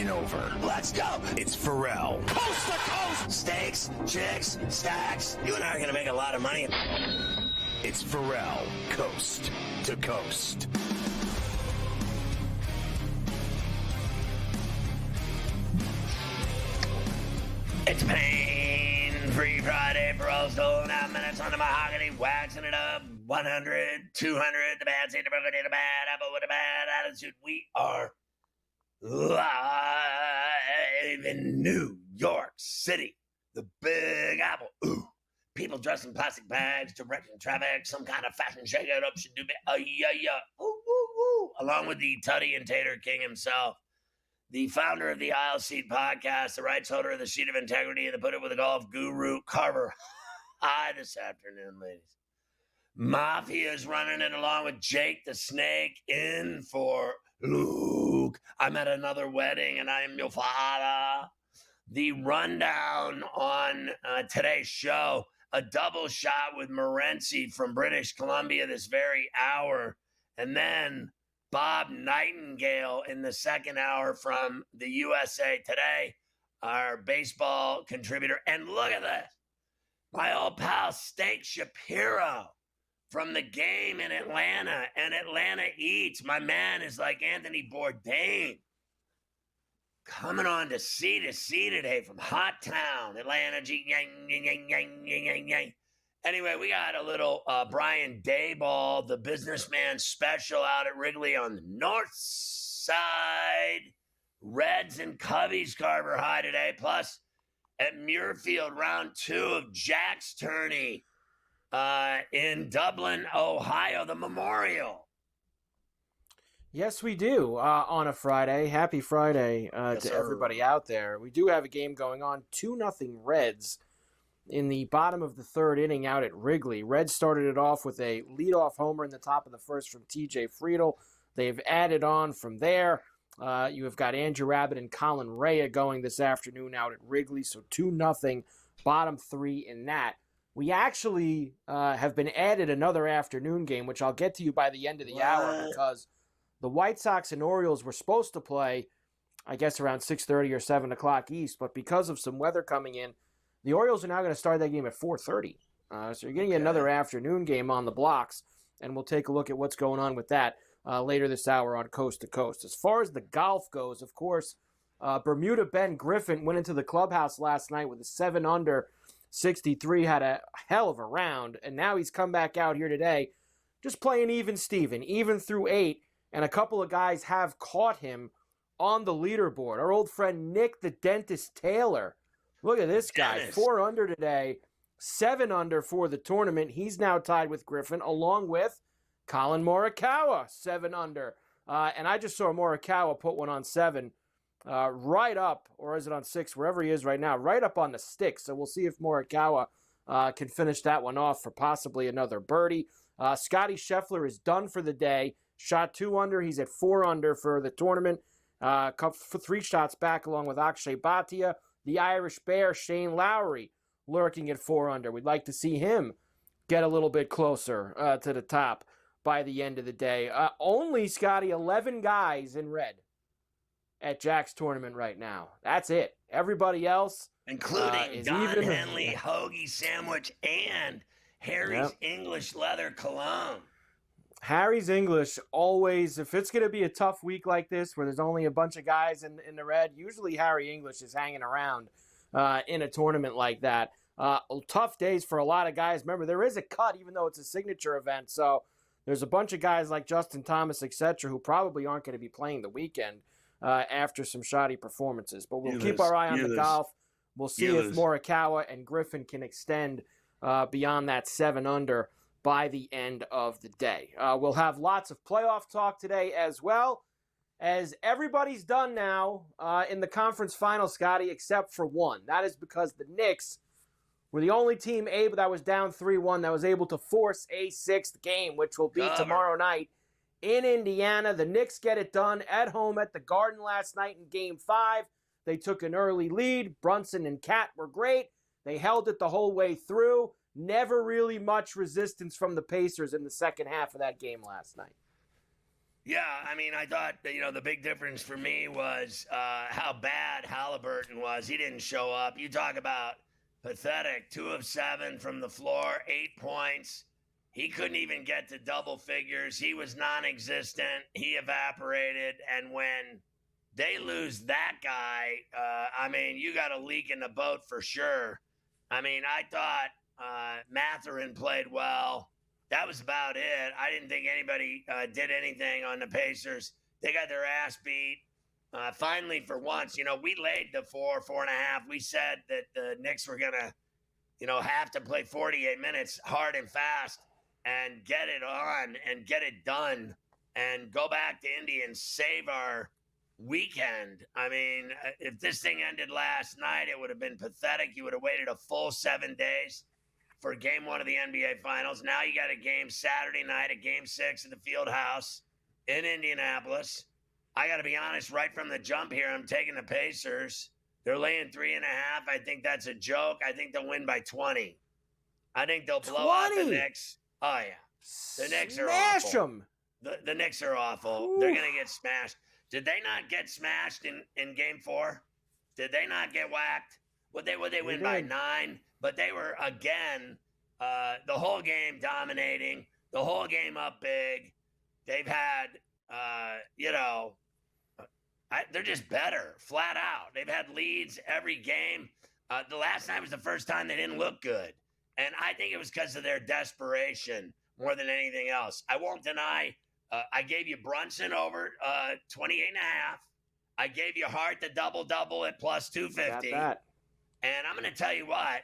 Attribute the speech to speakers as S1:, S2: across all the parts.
S1: taking over.
S2: Let's go.
S1: It's Ferrall.
S2: Coast to coast. Steaks, chicks, stacks. You and I are going to make a lot of money.
S1: It's Ferrall, coast to coast.
S2: It's pain-free Friday. Ferrall stolen 9 minutes on the mahogany, waxing it up. 100, 200, the bad seed, the broken, the bad apple with a bad attitude. We are live in New York City, the Big Apple. Ooh, people dressed in plastic bags, directing traffic, some kind of fashion shakeout should do. Ooh, ooh, ooh. Along with the Tutty and Tater King himself, the founder of the Isle Seed podcast, the rights holder of the Sheet of Integrity, and the Put It With a Golf guru, Carver. Hi this afternoon, ladies. Mafia is running it along with Jake the Snake in for Luke. I'm at another wedding and I am your father. The rundown on today's show, a double shot with Morency from British Columbia this very hour. And then Bob Nightingale in the second hour from the USA Today, our baseball contributor. And look at this, my old pal Steak Shapiro from the game in Atlanta and Atlanta Eats. My man is like Anthony Bourdain. Coming on to C today from Hot Town, Atlanta. Anyway, we got a little Brian Dayball, the businessman special out at Wrigley on the north side. Reds and Cubbies, Carver High today. Plus, at Muirfield, round 2 of Jack's tourney in Dublin, Ohio, the Memorial.
S3: Yes, we do on a Friday. Happy Friday to everybody out there. We do have a game going on, 2-0 Reds in the bottom of the third inning out at Wrigley. Reds started it off with a leadoff homer in the top of the first from T.J. Friedel. They've added on from there. You have got Andrew Abbott and Colin Rea going this afternoon out at Wrigley, so 2-0, bottom 3 in that. We actually have been added another afternoon game, which I'll get to you by the end of the hour, because the White Sox and Orioles were supposed to play, I guess, around 6:30 or 7 o'clock East, but because of some weather coming in, the Orioles are now going to start that game at 4:30. So you're getting another afternoon game on the blocks, and we'll take a look at what's going on with that later this hour on Coast to Coast. As far as the golf goes, of course, Bermuda Ben Griffin went into the clubhouse last night with a 7-under 63, had a hell of a round, and now he's come back out here today just playing even Steven, even through 8, and a couple of guys have caught him on the leaderboard. Our old friend Nick the Dentist Taylor, look at this guy, 4 under today, 7 under for the tournament. He's now tied with Griffin, along with Colin Morikawa, 7 under. And I just saw Morikawa put one on 7 right up, or is it on 6, wherever he is right now, right up on the stick. So we'll see if Morikawa can finish that one off for possibly another birdie. Scotty Scheffler is done for the day, shot 2 under. He's at 4 under for the tournament. 3 shots back along with Akshay Bhatia. The Irish Bear, Shane Lowry, lurking at 4 under. We'd like to see him get a little bit closer to the top by the end of the day. Only, Scotty, 11 guys in red at Jack's tournament right now. That's it. Everybody else,
S2: including Don Henley, Hoagie Sandwich, and Harry's English Leather Cologne.
S3: Harry's English, always, if it's going to be a tough week like this where there's only a bunch of guys in the red, usually Harry English is hanging around in a tournament like that. Tough days for a lot of guys. Remember, there is a cut, even though it's a signature event, so there's a bunch of guys like Justin Thomas, etc., who probably aren't going to be playing the weekend after some shoddy performances. But we'll keep our eye on the golf. We'll see if Morikawa and Griffin can extend beyond that 7 under by the end of the day. We'll have lots of playoff talk today as well, as everybody's done now in the conference final, Scotty, except for one. That is because the Knicks were the only team that was down 3-1 that was able to force a 6th game, which will be tomorrow night in Indiana. The Knicks get it done at home at the Garden last night in Game 5. They took an early lead. Brunson and Cat were great. They held it the whole way through. Never really much resistance from the Pacers in the second half of that game last night.
S2: Yeah, I mean, I thought that, the big difference for me was how bad Halliburton was. He didn't show up. You talk about pathetic. 2 of 7 from the floor, 8 points. He couldn't even get to double figures. He was non-existent. He evaporated. And when they lose that guy, I mean, you got a leak in the boat for sure. I mean, I thought Mathurin played well. That was about it. I didn't think anybody did anything on the Pacers. They got their ass beat. Finally, for once, we laid the 4.5. We said that the Knicks were going to, have to play 48 minutes hard and fast and get it on and get it done and go back to Indy and save our weekend. I mean, if this thing ended last night, it would have been pathetic. You would have waited a full 7 days for game 1 of the NBA Finals. Now you got a game Saturday night, a game 6 at the Field House in Indianapolis. I got to be honest, right from the jump here, I'm taking the Pacers. They're laying 3.5. I think that's a joke. I think they'll win by 20. I think they'll blow out the Knicks. Oh, yeah. The Knicks are awful.
S3: Smash them.
S2: The Knicks are awful.
S3: Ooh.
S2: They're going to get smashed. Did they not get smashed in game 4? Did they not get whacked? Would they win by 9? But they were, again, the whole game dominating, the whole game up big. They've had, they're just better, flat out. They've had leads every game. The last time was the first time they didn't look good. And I think it was because of their desperation more than anything else. I won't deny, I gave you Brunson over 28.5. I gave you Hart the double-double at plus 250.
S3: Got that.
S2: And I'm going to tell you what,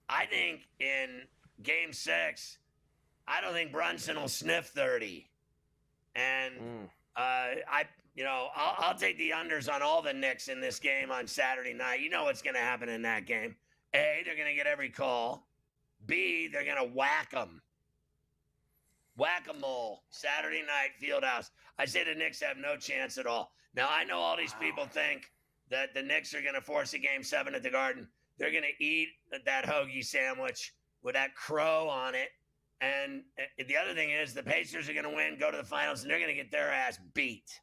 S2: I think in game 6, I don't think Brunson will sniff 30. And I'll take the unders on all the Knicks in this game on Saturday night. You know what's going to happen in that game. A, they're going to get every call. B, they're going to whack them. Whack-a-mole. Saturday night, Fieldhouse. I say the Knicks have no chance at all. Now, I know all these people think that the Knicks are going to force a game 7 at the Garden. They're going to eat that hoagie sandwich with that crow on it. And the other thing is the Pacers are going to win, go to the finals, and they're going to get their ass beat.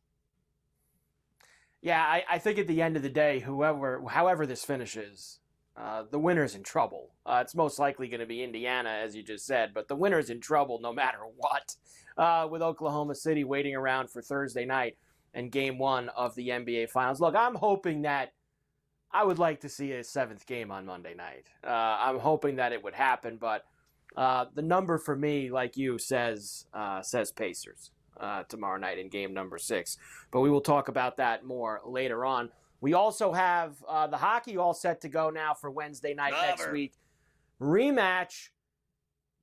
S3: Yeah, I think at the end of the day, however this finishes, the winner's in trouble. It's most likely going to be Indiana, as you just said, but the winner's in trouble no matter what, with Oklahoma City waiting around for Thursday night and game 1 of the NBA Finals. Look, I'm hoping that I would like to see a 7th game on Monday night. I'm hoping that it would happen, but the number for me, like you, says Pacers tomorrow night in game number 6. But we will talk about that more later on. We also have the hockey all set to go now for Wednesday night next week. Rematch,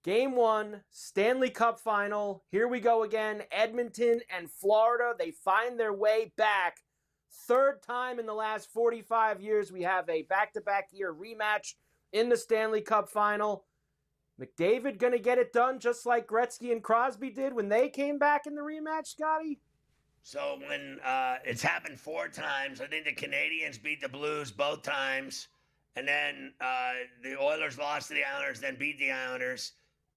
S3: game 1, Stanley Cup final. Here we go again. Edmonton and Florida, they find their way back. 3rd time in the last 45 years we have a back-to-back year rematch in the Stanley Cup final. McDavid going to get it done just like Gretzky and Crosby did when they came back in the rematch, Scotty?
S2: So when it's happened 4 times, I think the Canadiens beat the Blues both times. And then the Oilers lost to the Islanders, then beat the Islanders.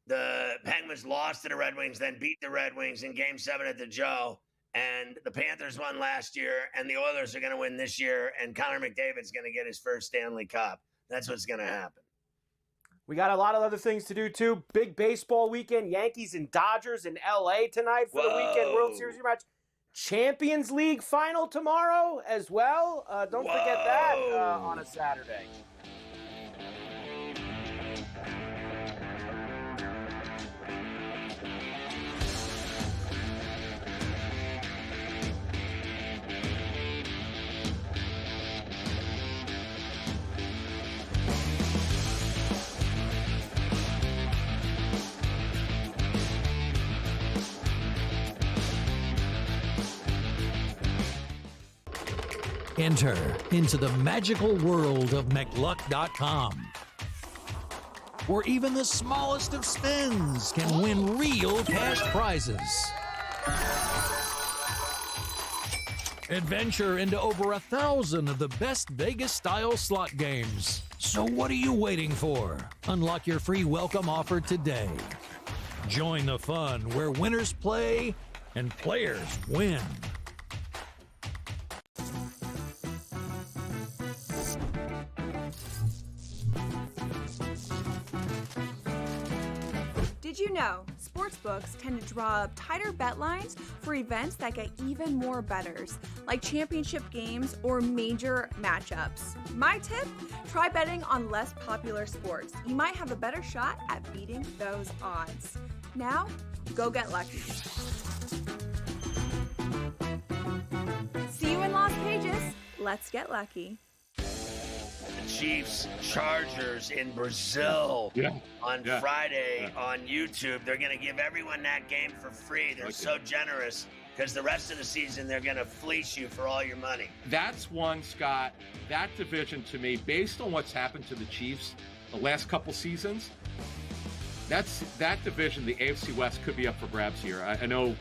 S2: The Penguins lost to the Red Wings, then beat the Red Wings in Game 7 at the Joe. And the Panthers won last year, and the Oilers are going to win this year, and Connor McDavid's going to get his first Stanley Cup. That's what's going to happen.
S3: We got a lot of other things to do, too. Big baseball weekend. Yankees and Dodgers in L.A. tonight for the weekend World Series rematch. Champions League final tomorrow as well. Don't forget that on a Saturday.
S4: Enter into the magical world of McLuck.com, where even the smallest of spins can win real cash prizes. Adventure into over 1,000 of the best Vegas-style slot games. So what are you waiting for? Unlock your free welcome offer today. Join the fun where winners play, and players win.
S5: Did you know sportsbooks tend to draw up tighter bet lines for events that get even more bettors, like championship games or major matchups? My tip, try betting on less popular sports. You might have a better shot at beating those odds. Now, go get lucky. See you in Las Vegas. Let's get lucky.
S2: Chiefs Chargers in Brazil on Friday on YouTube. They're going to give everyone that game for free. They're so generous because the rest of the season they're going to fleece you for all your money.
S6: That's one, Scott. That division to me, based on what's happened to the Chiefs the last couple seasons, that division, the AFC West, could be up for grabs here. I know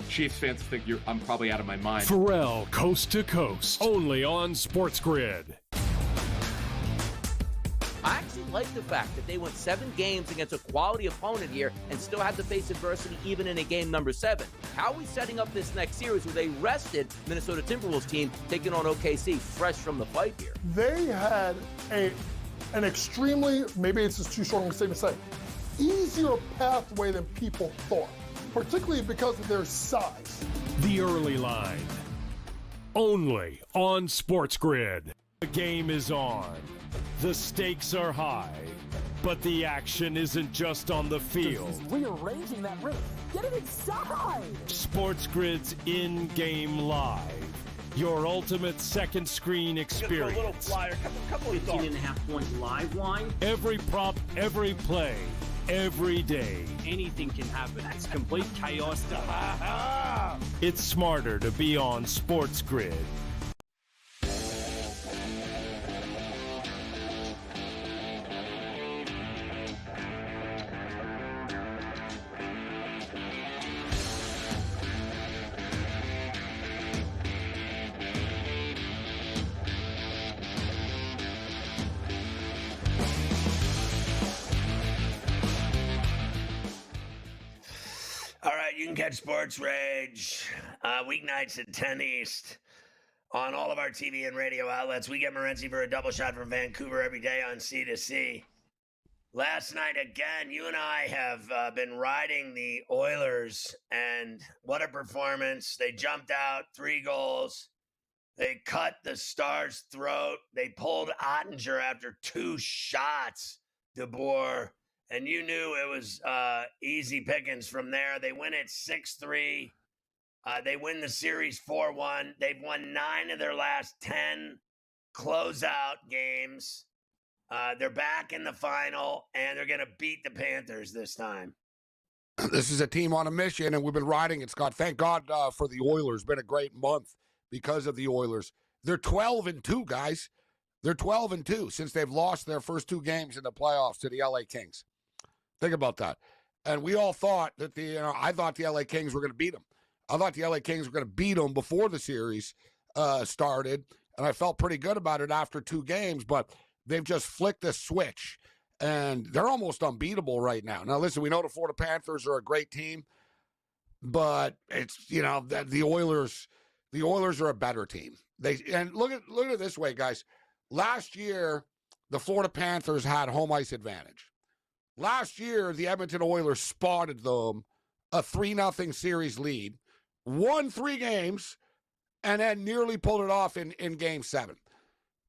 S6: Chiefs fans think I'm probably out of my mind.
S7: Ferrall, Coast to Coast, only on SportsGrid.
S8: I actually like the fact that they went 7 games against a quality opponent here and still had to face adversity even in a game number 7. How are we setting up this next series with a rested Minnesota Timberwolves team taking on OKC fresh from the fight here?
S9: They had an extremely, maybe it's just too short of a statement to say, easier pathway than people thought, particularly because of their size.
S7: The Early Line, only on SportsGrid. The game is on. The stakes are high, but the action isn't just on the field.
S10: He's rearranging that ring. Get it inside!
S7: SportsGrid's in-game live. Your ultimate second screen experience.
S2: A little flyer, couple of
S11: 18.5-point live line.
S7: Every prop, every play, every day.
S11: Anything can happen. It's complete chaos.
S7: It's smarter to be on SportsGrid.
S2: You can catch Sports Rage weeknights at 10 East on all of our TV and radio outlets. We get Morency for a double shot from Vancouver every day on C2C. Last night, again, you and I have been riding the Oilers, and what a performance. They jumped out 3 goals. They cut the Stars' throat. They pulled Ottinger after 2 shots, DeBoer. And you knew it was easy pickings from there. They win it 6-3. They win the series 4-1. They've won 9 of their last 10 closeout games. They're back in the final, and they're going to beat the Panthers this time.
S12: This is a team on a mission, and we've been riding it, Scott. Thank God for the Oilers. Been a great month because of the Oilers. They're 12-2, guys. They're 12-2 since they've lost their first 2 games in the playoffs to the LA Kings. Think about that. And we all thought that I thought the LA Kings were going to beat them. I thought the LA Kings were going to beat them before the series started, and I felt pretty good about it after 2 games, but they've just flicked the switch, and they're almost unbeatable right now. Now, listen, we know the Florida Panthers are a great team, but it's, the Oilers are a better team. And look at it this way, guys. Last year, the Florida Panthers had home ice advantage. Last year, the Edmonton Oilers spotted them a 3-0 series lead, won 3 games, and then nearly pulled it off in Game 7.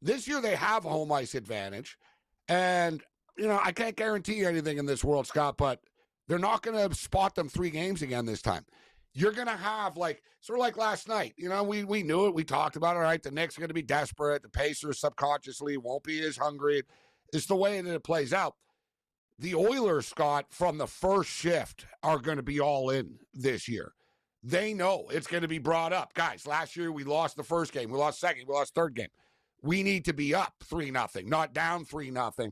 S12: This year, they have home ice advantage, and, I can't guarantee anything in this world, Scott, but they're not going to spot them 3 games again this time. You're going to have, sort of like last night. We knew it. We talked about it, right? The Knicks are going to be desperate. The Pacers subconsciously won't be as hungry. It's the way that it plays out. The Oilers, Scott, from the first shift are going to be all in this year. They know it's going to be brought up. Guys, last year we lost the first game. We lost second. We lost third game. We need to be up 3-0, not down 3-0.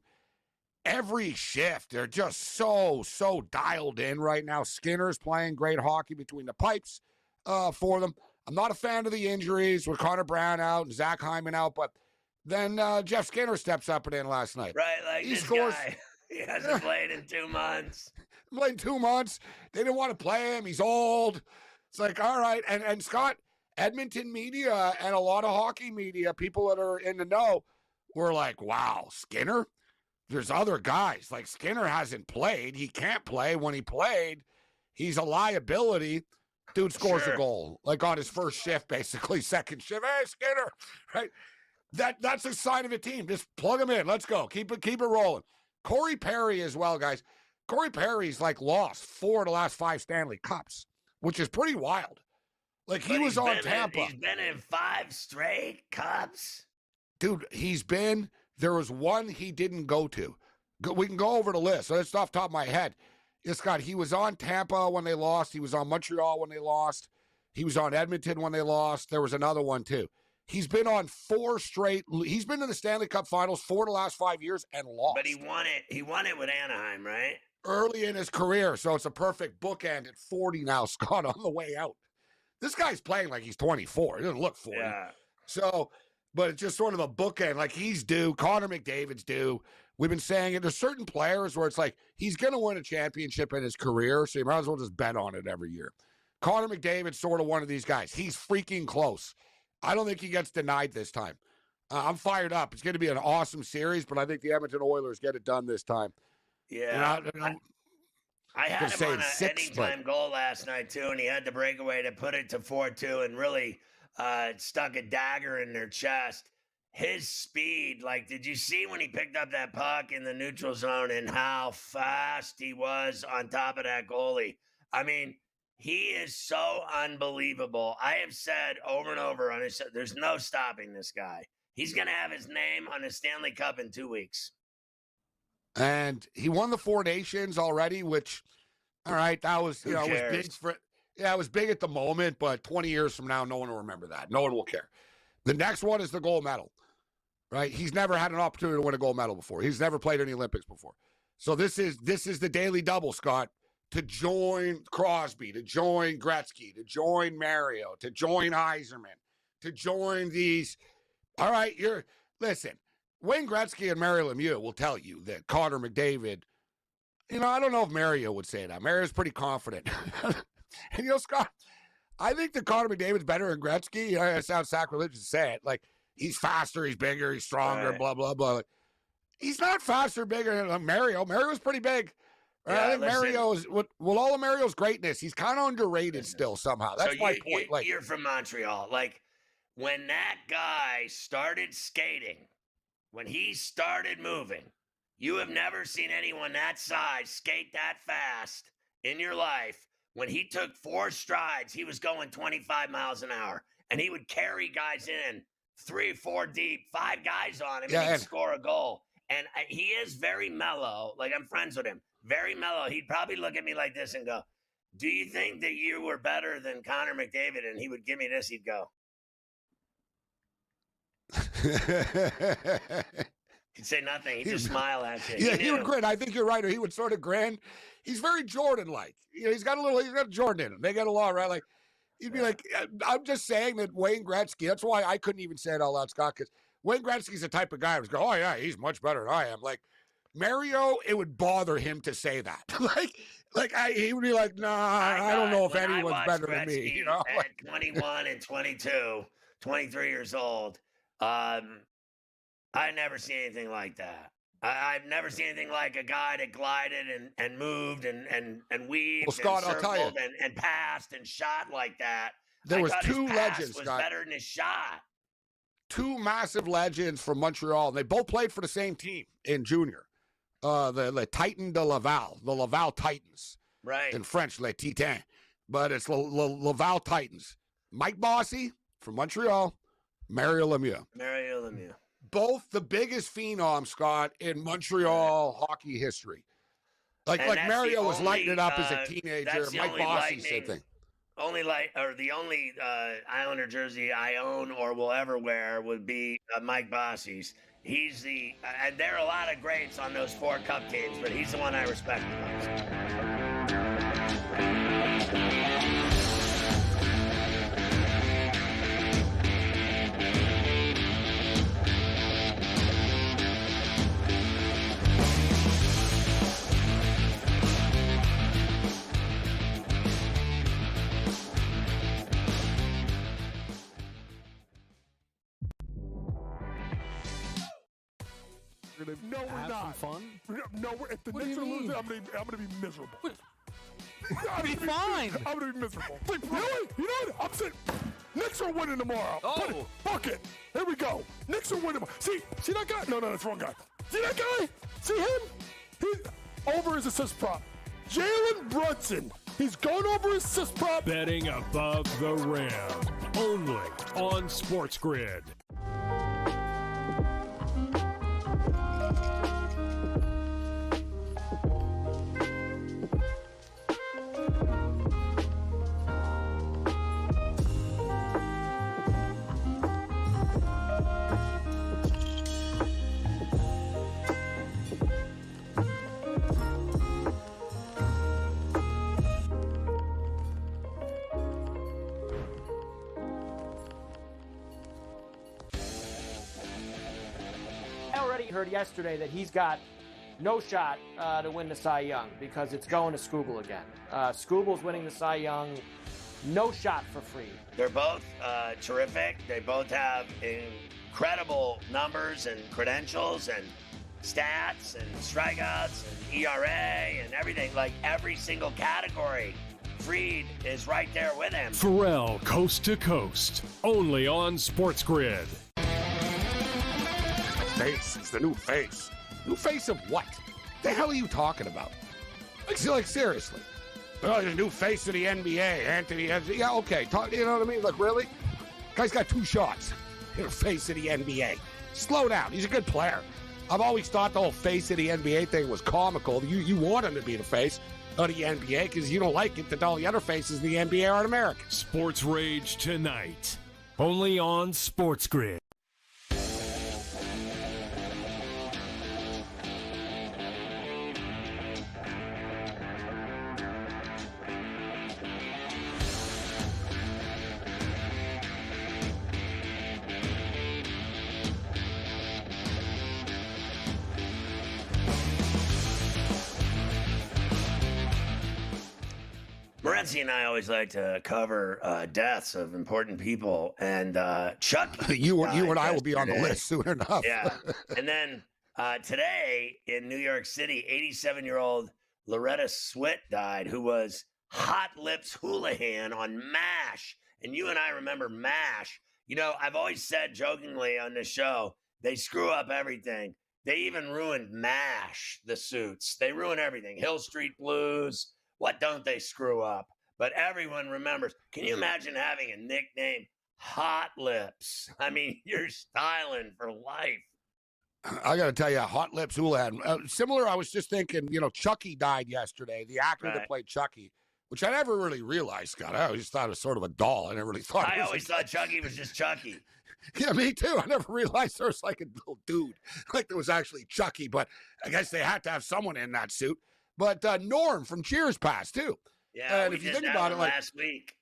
S12: Every shift, they're just so dialed in right now. Skinner's playing great hockey between the pipes for them. I'm not a fan of the injuries with Connor Brown out and Zach Hyman out, but then Jeff Skinner steps up and in last night.
S2: Right, like
S12: he
S2: this
S12: scores.
S2: Guy. He hasn't played in 2 months.
S12: Played 2 months. They didn't want to play him. He's old. It's like, all right. And Scott, Edmonton media and a lot of hockey media, people that are in the know, were like, wow, Skinner? There's other guys. Like, Skinner hasn't played. He can't play. When he played, he's a liability. Dude scores a goal, like on his first shift, basically, second shift. Hey, Skinner, right? That's a sign of a team. Just plug him in. Let's go. Keep it rolling. Corey Perry as well, guys. Corey Perry's like lost 4 of the last 5 Stanley Cups, which is pretty wild. Like, he was on Tampa.
S2: He's been in 5 straight Cups.
S12: Dude, there was one he didn't go to. We can go over the list. So that's off the top of my head. He was on Tampa when they lost. He was on Montreal when they lost. He was on Edmonton when they lost. There was another one, too. He's been on 4 straight. He's been in the Stanley Cup Finals 4 of the last 5 years and lost.
S2: But he won it. He won it with Anaheim, right?
S12: Early in his career, so it's a perfect bookend at 40 now, Scott, on the way out. This guy's playing like he's 24. He doesn't look 40.
S2: Yeah.
S12: So, but it's just sort of a bookend. Like, he's due. Connor McDavid's due. We've been saying it. There's certain players where it's like he's going to win a championship in his career, so you might as well just bet on it every year. Connor McDavid's sort of one of these guys. He's freaking close. I don't think he gets denied this time. I'm fired up. It's going to be an awesome series, but I think the Edmonton Oilers get it done this time.
S2: Yeah. I had him on an anytime goal last night, too, and he had the breakaway to put it to 4-2 and really stuck a dagger in their chest. His speed, like, did you see when he picked up that puck in the neutral zone and how fast he was on top of that goalie? I mean, he is so unbelievable. I have said over and over on his show, there's no stopping this guy. He's going to have his name on the Stanley Cup in 2 weeks.
S12: And he won the 4 Nations already, which, all right, that was, was big it was big at the moment, but 20 years from now, no one will remember that. No one will care. The next one is the gold medal, right? He's never had an opportunity to win a gold medal before. He's never played in the Olympics before. So this is the daily double, Scott. To join Crosby, to join Gretzky, to join Mario, to join Yzerman, to join these. All right, listen, Wayne Gretzky and Mario Lemieux will tell you that Connor McDavid, I don't know if Mario would say that. Mario's pretty confident. And, Scott, I think that Connor McDavid's better than Gretzky. It sounds sacrilegious to say it. Like, he's faster, he's bigger, he's stronger, blah, blah, blah. Like, he's not faster, bigger than Mario. Mario's pretty big. Yeah, I think Mario's, with all of Mario's greatness, he's kind of underrated still somehow. That's my point.
S2: You're from Montreal. Like, when that guy started skating, when he started moving, you have never seen anyone that size skate that fast in your life. When he took 4 strides, he was going 25 miles an hour, and he would carry guys in 3, 4 deep, 5 guys on him, and he'd score a goal. And he is very mellow. Like, I'm friends with him. Very mellow. He'd probably look at me like this and go, do you think that you were better than Connor McDavid? And he would give me this. He'd go. He'd say nothing. He'd just smile at you.
S12: Yeah, he would grin. I think you're right. Or he would sort of grin. He's very Jordan-like. He's got Jordan in him. They got a lot, right? Like, he'd be like, I'm just saying that Wayne Gretzky, that's why I couldn't even say it out loud, Scott, because Wayne Gretzky's the type of guy who's go, oh, yeah, he's much better than I am. Like, Mario, it would bother him to say that. He would be like, nah, I don't know if anyone's better than me.
S2: At 21 and 22, 23 years old, I never seen anything like that. I've never seen anything like a guy that glided and moved and weaved and
S12: Scott, I'll tell you.
S2: And passed and shot like that.
S12: There was 2 legends,
S2: was
S12: Scott.
S2: better than his shot.
S12: 2 massive legends from Montreal. They both played for the same team in junior. The Titan de Laval, the Laval Titans.
S2: Right.
S12: In French, Les Titans. But it's Laval Titans. Mike Bossy from Montreal, Mario Lemieux. Both the biggest phenoms, Scott, in Montreal hockey history. Like Mario was lighting it up as a teenager. Mike Bossy, same thing.
S2: The only Islander jersey I own or will ever wear would be Mike Bossy's. He's and there are a lot of greats on those 4 cup teams, but he's the one I respect the most.
S9: No, we're not.
S4: Fun?
S9: No, if the
S4: What do
S9: Knicks
S4: you
S9: are losing,
S4: mean?
S9: I'm gonna be miserable.
S4: Be fine.
S9: I'm gonna be miserable. Really? You know what? I'm saying Knicks are winning tomorrow.
S8: Oh.
S9: Fuck it. Here we go. Knicks are winning tomorrow. See that guy? No, that's the wrong guy. See that guy? See him? He's over his assist prop. Jalen Brunson. He's going over his assist prop.
S7: Betting above the rim. Only on SportsGrid.
S3: I already heard yesterday that he's got no shot to win the Cy Young because it's going to Skubal again. Skubal's winning the Cy Young. No shot for Fried.
S2: They're both terrific. They both have incredible numbers and credentials and stats and strikeouts and ERA and everything. Like every single category, Fried is right there with him.
S7: Ferrall coast to coast. Only on SportsGrid.
S12: Face. It's the new face. New face of what? The hell are you talking about? Like seriously. Oh, the new face of the NBA, Anthony. Yeah, okay. You know what I mean? Like, really? Guy's got 2 shots. You're face of the NBA. Slow down. He's a good player. I've always thought the whole face of the NBA thing was comical. You want him to be the face of the NBA because you don't like it that all the other faces of the NBA aren't American.
S7: Sports Rage tonight. Only on SportsGrid.
S2: Morency and I always like to cover deaths of important people, and Chuck.
S12: you and I will be on the list soon enough.
S2: Yeah, and then today in New York City, 87-year-old Loretta Swit died, who was Hot Lips Houlihan on MASH, and you and I remember MASH. You know, I've always said jokingly on this show, they screw up everything. They even ruined MASH, the suits. They ruin everything. Hill Street Blues. What don't they screw up? But everyone remembers. Can you imagine having a nickname, Hot Lips? I mean, you're styling for life.
S12: I got to tell you, Hot Lips Houlihan. Similar, I was just thinking, Chucky died yesterday, the actor that played Chucky, which I never really realized, Scott. I always thought it was sort of a doll. I never really thought
S2: I always thought Chucky was just Chucky.
S12: Yeah, me too. I never realized there was like a little dude, like there was actually Chucky, but I guess they had to have someone in that suit. But Norm from Cheers passed too.
S2: Yeah,
S12: and
S2: we
S12: if you
S2: did
S12: think
S2: that
S12: about it, like
S2: last week.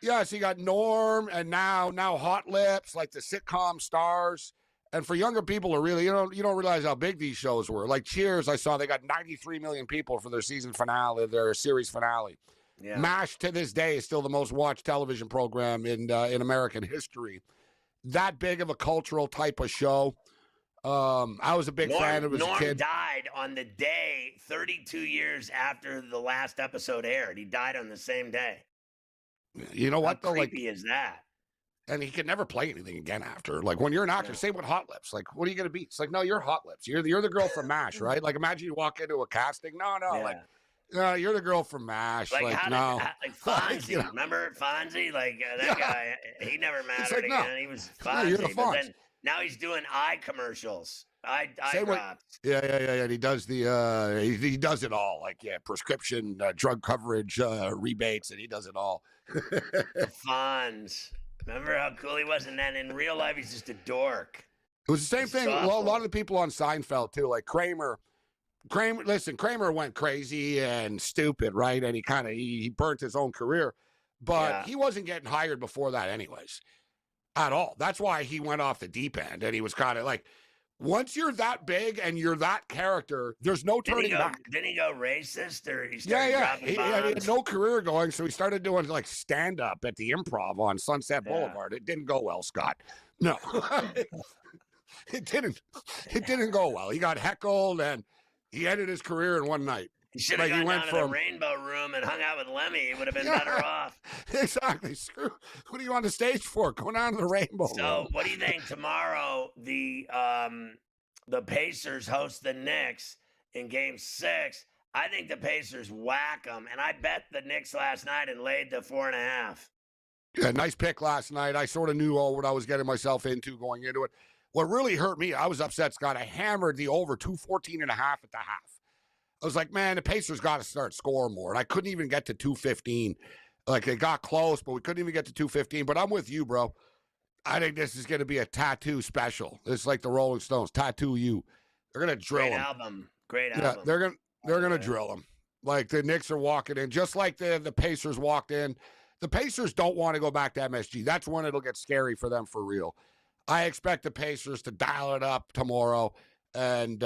S12: yeah, so you got Norm and now Hot Lips, like the sitcom stars. And for younger people who really, you don't realize how big these shows were. Like Cheers, I saw they got 93 million people for their season finale, their series finale.
S2: Yeah.
S12: MASH to this day is still the most watched television program in American history. That big of a cultural type of show. I was a big fan of as a kid.
S2: Norm died on the day 32 years after the last episode aired. He died on the same day.
S12: You know what,
S2: How
S12: though?
S2: creepy is that?
S12: And he could never play anything again after. Like, when you're an actor, same with Hot Lips. Like, what are you going to be? It's like, no, you're Hot Lips. You're the girl from MASH, right? Like, imagine you walk into a casting. No.
S2: Yeah.
S12: Like, no, you're the girl from MASH. Like no.
S2: Like Fonzie. Remember Fonzie? Like, that guy, he never mattered
S12: like, no.
S2: again. He was
S12: No,
S2: Fonzie.
S12: you're the
S2: But
S12: Fonz.
S2: then now he's doing eye commercials. Eye drops.
S12: Yeah. And he does he does it all. Like, prescription drug coverage, rebates, and he does it all.
S2: Fonz. Remember how cool he was? And then in real life, he's just a dork.
S12: It was the same thing. A lot of the people on Seinfeld, too, like Kramer. Listen, Kramer went crazy and stupid, right? And he burnt his own career. But he wasn't getting hired before that anyways. At all. That's why he went off the deep end. And he was kind of like, once you're that big and you're that character, there's no turning back.
S2: Didn't he go racist or he started dropping
S12: he
S2: bombs?
S12: had no career going, so he started doing like stand-up at the Improv on Sunset Boulevard. It didn't go well, Scott. No. it didn't go well. He got heckled, and he ended his career in one night.
S2: He should have gone down to the Rainbow Room and hung out with Lemmy. He would have been better off.
S12: Exactly. Screw. What are you on the stage for? Go down to the Rainbow
S2: Room. So, what do you think tomorrow? The Pacers host the Knicks in Game 6. I think the Pacers whack them, and I bet the Knicks last night and laid the 4.5.
S12: Yeah, nice pick last night. I sort of knew what I was getting myself into going into it. What really hurt me, I was upset, Scott. I hammered the over 214.5 at the half. I was like, man, the Pacers got to start scoring more. And I couldn't even get to 215. Like, it got close, but we couldn't even get to 215. But I'm with you, bro. I think this is going to be a tattoo special. It's like the Rolling Stones. Tattoo you. They're going to drill them.
S2: Great album.
S12: Yeah, they're going to drill them. Like, the Knicks are walking in, just like the Pacers walked in. The Pacers don't want to go back to MSG. That's when it'll get scary for them for real. I expect the Pacers to dial it up tomorrow and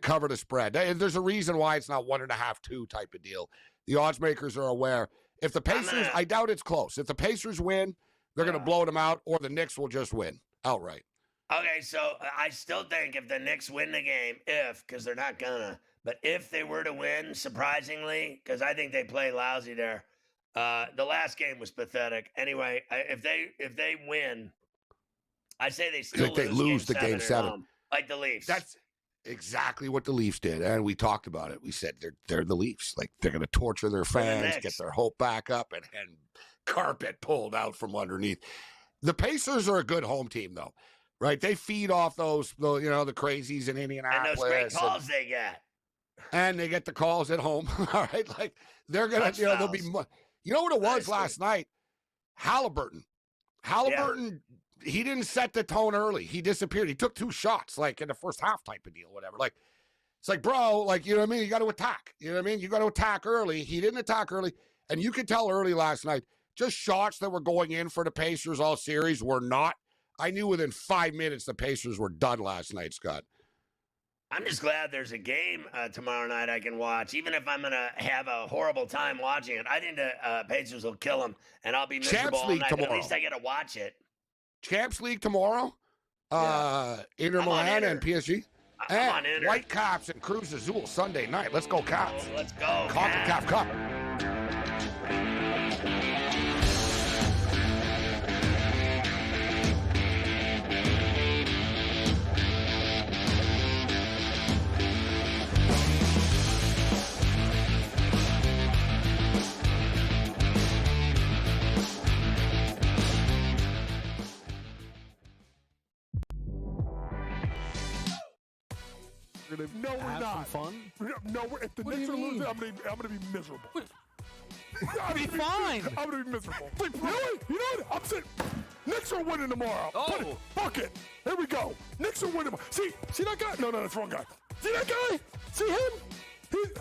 S12: cover the spread. There's a reason why it's not 1.5, 2 type of deal. The odds makers are aware. If the Pacers, I doubt it's close. If the Pacers win, they're going to blow them out, or the Knicks will just win outright.
S2: Okay, so I still think if the Knicks win the game, because they're not gonna, but if they were to win, surprisingly, because I think they play lousy there. The last game was pathetic. Anyway, if they win, I say they still
S12: lose the game 7.
S2: Like the Leafs.
S12: That's exactly what the Leafs did, and we talked about it. We said they're the Leafs. Like, they're going to torture their fans, get their hope back up, and carpet pulled out from underneath. The Pacers are a good home team, though, right? They feed off the crazies in Indianapolis.
S2: And those great calls they get.
S12: And they get the calls at home, all right? Like, they're going to, they'll be, you know what it was last night? Halliburton. He didn't set the tone early. He disappeared. He took 2 shots, like, in the first half type of deal, whatever. Like, it's like, bro, like, you know what I mean? You got to attack. You know what I mean? You got to attack early. He didn't attack early. And you could tell early last night, just shots that were going in for the Pacers all series were not. I knew within 5 minutes the Pacers were done last night, Scott.
S2: I'm just glad there's a game tomorrow night I can watch, even if I'm going to have a horrible time watching it. I think the Pacers will kill them, and I'll be miserable all night, but at least I get to watch it.
S12: Champs League tomorrow, Inter Milan and PSG.
S2: I'm on Inter.
S12: Whitecaps and Cruz Azul Sunday night. Let's go, Caps.
S2: Oh, let's go,
S12: CONCACAF Cup.
S9: No, we're not.
S13: Fun?
S9: No, if the Knicks are losing, I'm gonna be miserable.
S13: Be fine.
S9: I'm gonna be miserable. You know what? I'm saying Knicks are winning tomorrow.
S13: Oh,
S9: fuck it. Here we go. Knicks are winning. See that guy? No, that's the wrong guy. See that guy? See him? He's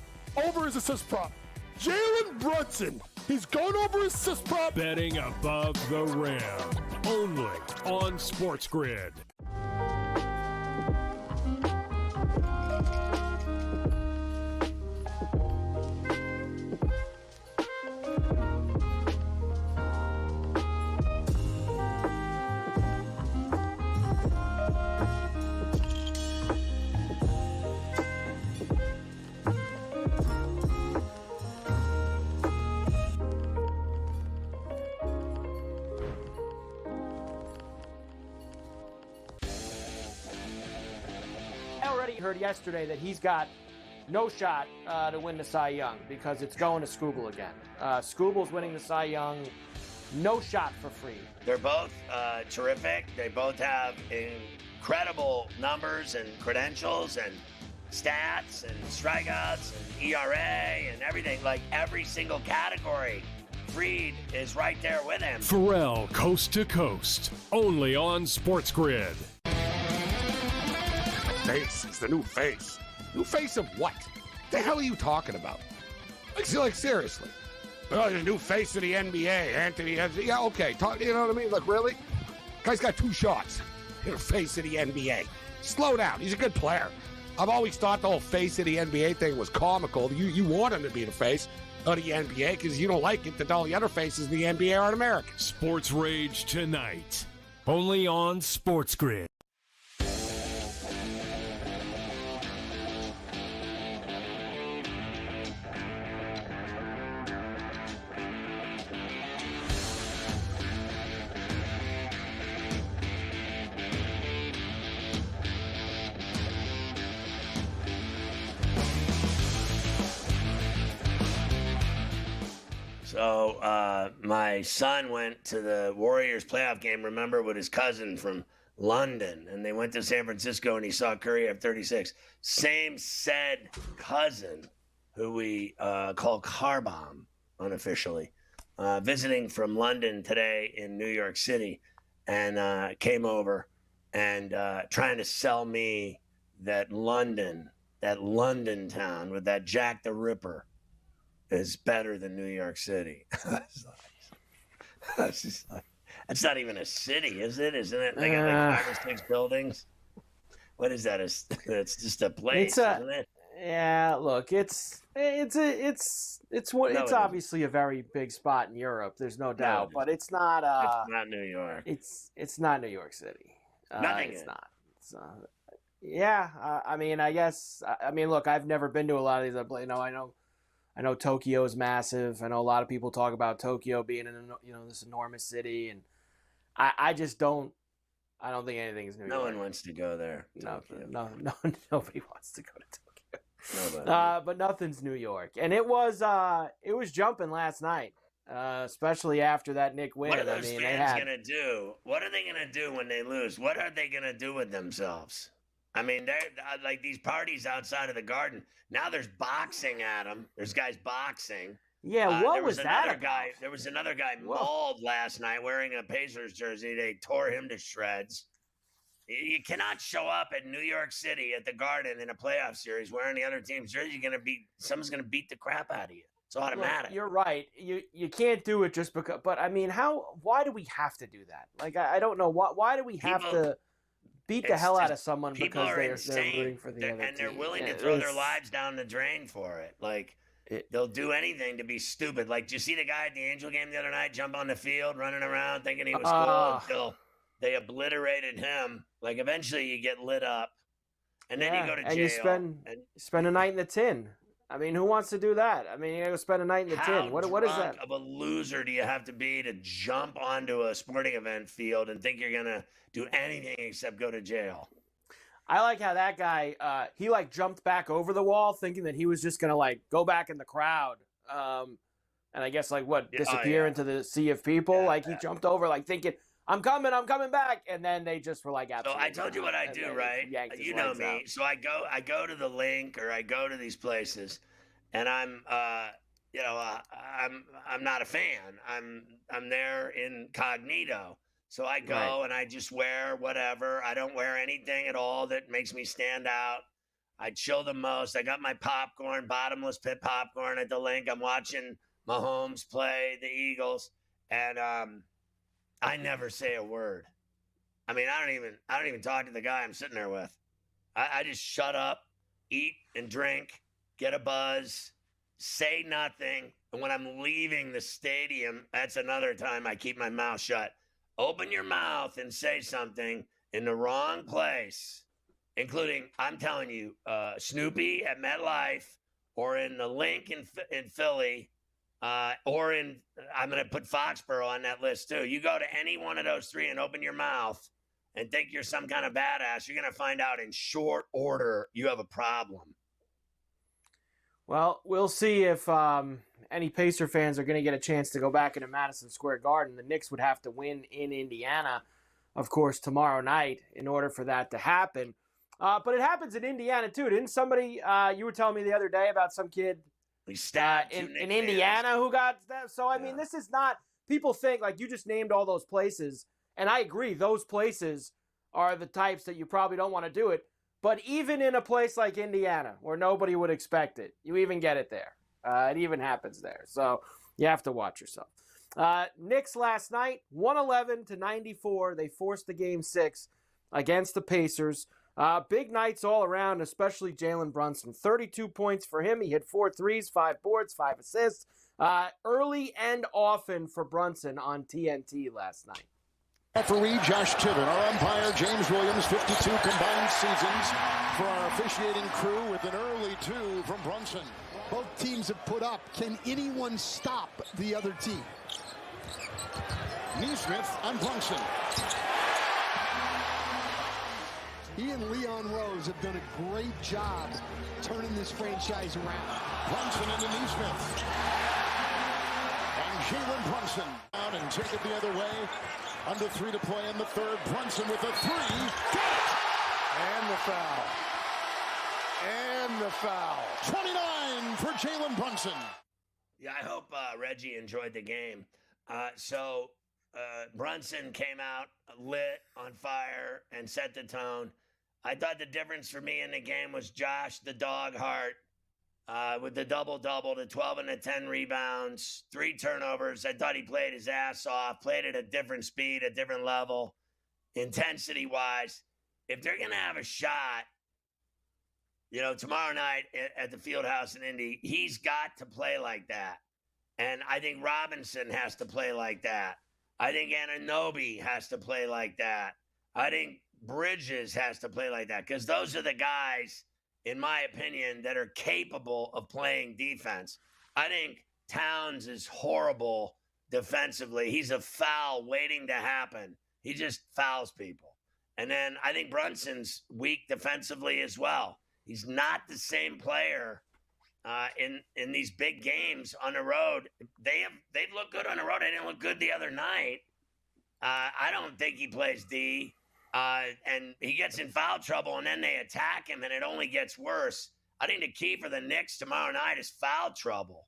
S9: over his assist prop. Jalen Brunson. He's going over his assist prop.
S7: Betting above the rim. Only on SportsGrid.
S3: Heard yesterday that he's got no shot to win the Cy Young because it's going to Scooble again. Scooble's winning the Cy Young. No shot for free.
S2: They're both terrific. They both have incredible numbers and credentials and stats and strikeouts and ERA and everything. Like every single category. Freed is right there with him.
S7: Ferrall, coast to coast. Only on SportsGrid.
S12: Face. It's the new face. New face of what? The hell are you talking about? Like seriously. Oh, the new face of the NBA, Anthony. Yeah, okay. You know what I mean? Like, really? Guy's got 2 shots. You're the face of the NBA. Slow down. He's a good player. I've always thought the whole face of the NBA thing was comical. You want him to be the face of the NBA because you don't like it that all the other faces in the NBA aren't American.
S7: Sports Rage tonight. Only on SportsGrid.
S2: So my son went to the Warriors playoff game, remember, with his cousin from London. And they went to San Francisco, and he saw Curry have 36. Same said cousin, who we call Car Bomb unofficially, visiting from London today in New York City, and came over and trying to sell me that London town with that Jack the Ripper is better than New York City. That's not even a city, is it? Isn't it? They got like 5 or 6 buildings. What is that? It's just a place, isn't it?
S3: Yeah, look, it's obviously a very big spot in Europe. There's no doubt, but it's not.
S2: It's not New York.
S3: It's not New York City.
S2: Nothing.
S3: It's not. Yeah, I mean, I guess. I mean, look, I've never been to a lot of these. I know Tokyo is massive. I know a lot of people talk about Tokyo being this enormous city, and I just don't. I don't think anything is New York.
S2: No one wants to go there.
S3: No, nobody wants to go to Tokyo.
S2: Nobody.
S3: But nothing's New York, and it was jumping last night, especially after that Knicks win.
S2: What are those fans gonna do? What are they gonna do when they lose? What are they gonna do with themselves? I mean, they're like these parties outside of the Garden. Now there's boxing at them. There's guys boxing.
S3: Yeah, what was that about?
S2: There was another guy mauled last night wearing a Pacers jersey. They tore him to shreds. You cannot show up at New York City at the Garden in a playoff series wearing the other team's jersey. Someone's gonna beat the crap out of you. It's automatic.
S3: Look, you're right. You can't do it just because. But I mean, why do we have to do that? Like, I don't know. Why do we have to beat the hell out of someone because they're rooting for the other team?
S2: And they're willing to throw their lives down the drain for it. Like, they'll do anything to be stupid. Like, did you see the guy at the Angel game the other night jump on the field, running around thinking he was cool until they obliterated him? Like, eventually you get lit up, and then you go to jail.
S3: And you spend a night in the tin. I mean, who wants to do that? I mean, you got to spend a night in the tin. What is that?
S2: How of a loser do you have to be to jump onto a sporting event field and think you're going to do anything except go to jail?
S3: I like how that guy, he jumped back over the wall thinking that he was just going to go back in the crowd. And I guess disappear into the sea of people. He jumped over thinking, I'm coming back. And then they just were absolutely.
S2: So I told you what I do, right? You know me.
S3: Out.
S2: So I go to the link, or I go to these places, and I'm not a fan. I'm there incognito. So I go and I just wear whatever. I don't wear anything at all that makes me stand out. I chill the most. I got my popcorn, bottomless pit popcorn at the link. I'm watching Mahomes play the Eagles, and I never say a word. I mean, I don't even talk to the guy I'm sitting there with. I just shut up, eat and drink, get a buzz, say nothing. And when I'm leaving the stadium, that's another time I keep my mouth shut. Open your mouth and say something in the wrong place, including, I'm telling you, Snoopy at MetLife, or in the Link in Philly, or I'm going to put Foxborough on that list too. You go to any one of those 3 and open your mouth and think you're some kind of badass, you're going to find out in short order you have a problem.
S3: Well, we'll see if any Pacer fans are going to get a chance to go back into Madison Square Garden. The Knicks would have to win in Indiana, of course, tomorrow night in order for that to happen. But it happens in Indiana too. Didn't somebody, you were telling me the other day about some kid in Indiana who got that? So, I mean, this is not, people think, you just named all those places, and I agree, those places are the types that you probably don't want to do it. But even in a place like Indiana, where nobody would expect it, you even get it there. It even happens there. So you have to watch yourself. Knicks last night, 111-94. They forced the Game 6 against the Pacers. Big nights all around, especially Jalen Brunson. 32 points for him. He hit 4 threes, 5 boards, 5 assists. Early and often for Brunson on TNT last night.
S14: Referee Josh Tibbin, our umpire James Williams, 52 combined seasons for our officiating crew with an early 2 from Brunson.
S9: Both teams have put up. Can anyone stop the other team?
S14: Neesmith on Brunson.
S9: He and Leon Rose have done a great job turning this franchise around.
S14: Brunson into Neesmith. And Jalen Brunson down and take it the other way. Under 3 to play in the third. Brunson with a 3. Got it!
S9: And the foul. And the foul.
S14: 29 for Jalen Brunson.
S2: Yeah, I hope Reggie enjoyed the game. Brunson came out lit, on fire, and set the tone. I thought the difference for me in the game was Josh, the dog heart, with the double-double, the 12 and the 10 rebounds, 3 turnovers. I thought he played his ass off, played at a different speed, a different level, intensity-wise. If they're going to have a shot, tomorrow night at the Fieldhouse in Indy, he's got to play like that. And I think Robinson has to play like that. I think Anunoby has to play like that. I think Bridges has to play like that, because those are the guys, in my opinion, that are capable of playing defense. I think Towns is horrible defensively. He's a foul waiting to happen. He just fouls people. And then I think Brunson's weak defensively as well. He's not the same player in these big games on the road. They've looked good on the road. They didn't look good the other night. I don't think he plays D. And he gets in foul trouble, and then they attack him, and it only gets worse. I think the key for the Knicks tomorrow night is foul trouble.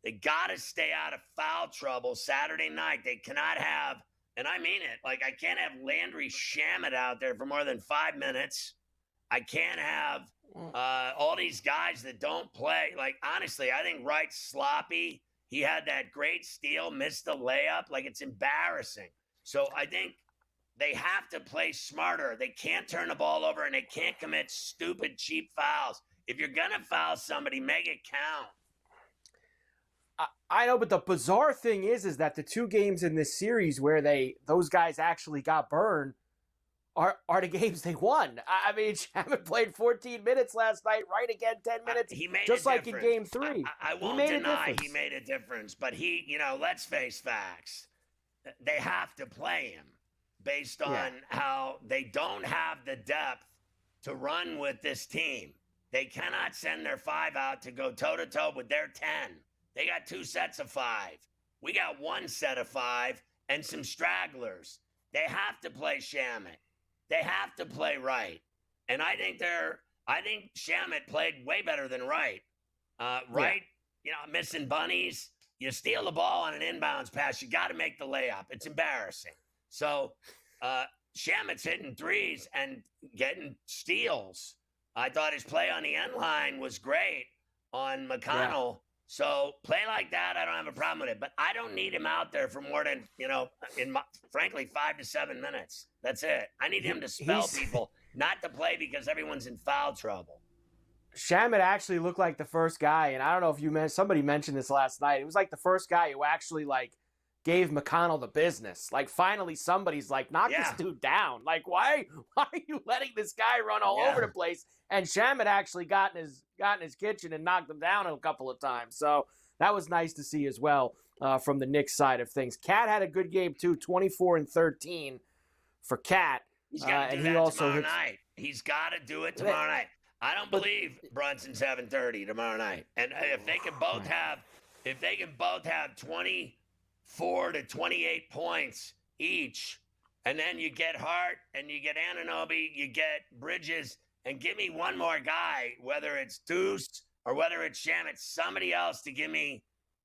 S2: They got to stay out of foul trouble Saturday night. They cannot have, and I mean it, I can't have Landry Shamet out there for more than 5 minutes. I can't have all these guys that don't play. Honestly, I think Wright's sloppy. He had that great steal, missed the layup. It's embarrassing. So I think they have to play smarter. They can't turn the ball over, and they can't commit stupid, cheap fouls. If you're going to foul somebody, make it count.
S3: I know, but the bizarre thing is that the 2 games in this series where those guys actually got burned are the games they won. I mean, Shamet played 14 minutes last night, right again 10 minutes,
S2: he made
S3: just
S2: a
S3: like in
S2: difference.
S3: Game 3.
S2: I won't deny he made a difference, but let's face facts. They have to play him based on how they don't have the depth to run with this team. They cannot send their 5 out to go toe-to-toe with their 10. They got 2 sets of 5. We got 1 set of 5 and some stragglers. They have to play Shamet. They have to play Wright. And I think Shamet played way better than Wright. Wright, missing bunnies. You steal the ball on an inbounds pass, you got to make the layup. It's embarrassing. So Shamet's hitting threes and getting steals. I thought his play on the end line was great on McConnell. Yeah. So play like that, I don't have a problem with it. But I don't need him out there for more than, frankly, 5 to 7 minutes. That's it. I need him to spell people, not to play because everyone's in foul trouble.
S3: Shamet actually looked like the first guy, and I don't know if somebody mentioned this last night. It was like the first guy who actually gave McConnell the business. Finally somebody's knock this dude down. Why are you letting this guy run all over the place? And Shamet actually got in his kitchen and knocked him down a couple of times. So that was nice to see as well from the Knicks side of things. Cat had a good game too, 24 and 13 for Cat.
S2: He's got to do that tomorrow night. He's got to do it tomorrow night. I don't believe Brunson's having 30 tomorrow night. And if they can both have 24 to 28 points each, and then you get Hart and you get Anunoby, you get Bridges, and give me one more guy, whether it's Deuce or whether it's Shamet, somebody else to give me,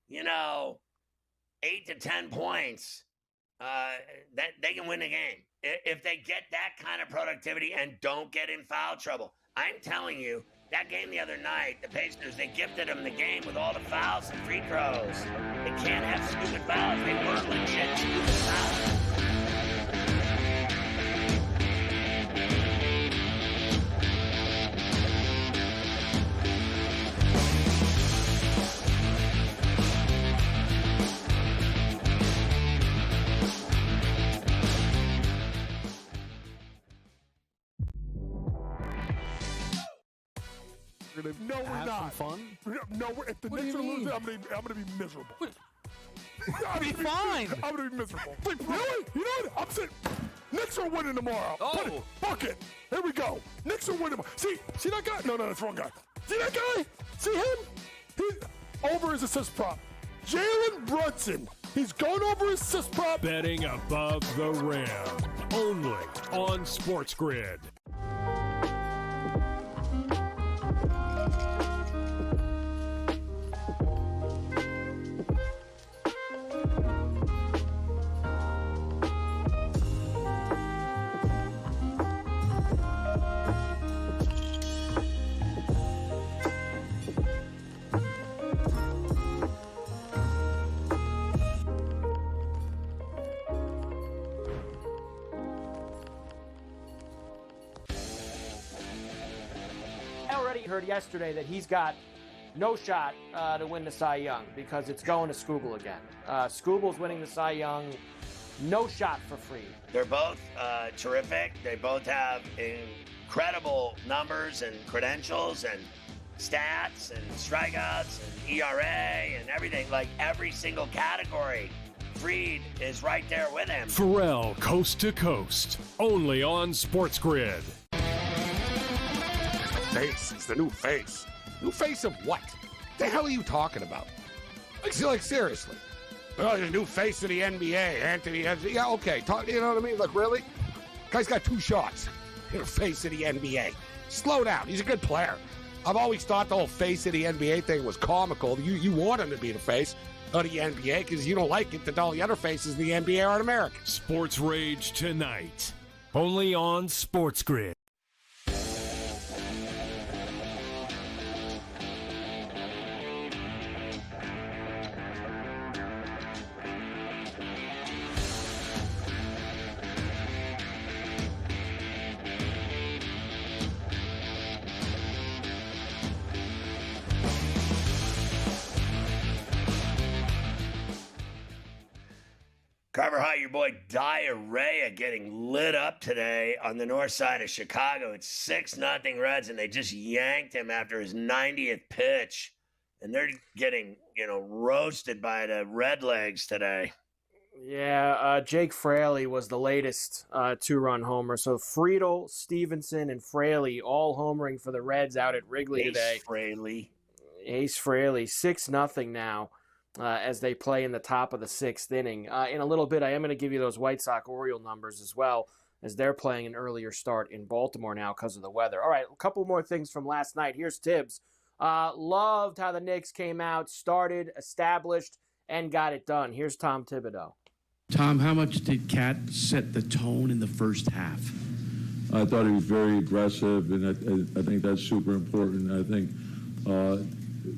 S2: 8 to 10 points, that they can win the game. If they get that kind of productivity and don't get in foul trouble. I'm telling you, that game the other night, the Pacers, they gifted them the game with all the fouls and free throws. They can't have stupid fouls. They weren't legit stupid fouls.
S9: No, we're not.
S13: Fun?
S9: No, if the Knicks are losing, I'm gonna be miserable.
S13: Be fine.
S9: I'm gonna be miserable. You know what? I'm saying Knicks are winning tomorrow.
S8: Oh,
S9: fuck it. Here we go. Knicks are winning tomorrow. See that guy? No, that's the wrong guy. See that guy? See him? He's over his assist prop. Jalen Brunson. He's going over his assist prop.
S7: Betting above the rim. Only on SportsGrid.
S3: Heard yesterday that he's got no shot to win the Cy Young because it's going to Skubal again. Skubal's winning the Cy Young, no shot for Fried.
S2: They're both terrific. They both have incredible numbers and credentials and stats and strikeouts and ERA and everything. Like every single category, Fried is right there with him.
S7: Ferrall, coast to coast, only on SportsGrid.
S12: Face. He's the new face. New face of what? The hell are you talking about? Like seriously. Oh, the new face of the NBA, Anthony. Yeah, okay. You know what I mean? Like, really? Guy's got 2 shots. New face of the NBA. Slow down. He's a good player. I've always thought the whole face of the NBA thing was comical. You want him to be the face of the NBA because you don't like it that all the other faces of the NBA aren't American.
S7: Sports Rage tonight. Only on SportsGrid.
S2: Carver High, your boy Diarrhea getting lit up today on the north side of Chicago. It's 6-0 Reds, and they just yanked him after his 90th pitch. And they're getting, roasted by the Redlegs today.
S3: Yeah, Jake Fraley was the latest 2-run homer. So Friedel, Stevenson, and Fraley all homering for the Reds out at Wrigley today. Ace Fraley, 6-0 now. As they play in the top of the 6th inning. In a little bit, I am going to give you those White Sox-Oriole numbers as well, as they're playing an earlier start in Baltimore now because of the weather. All right, a couple more things from last night. Here's Tibbs. Loved how the Knicks came out, started, established, and got it done. Here's Tom Thibodeau.
S15: Tom, how much did Cat set the tone in the first half?
S16: I thought he was very aggressive, and I think that's super important. I think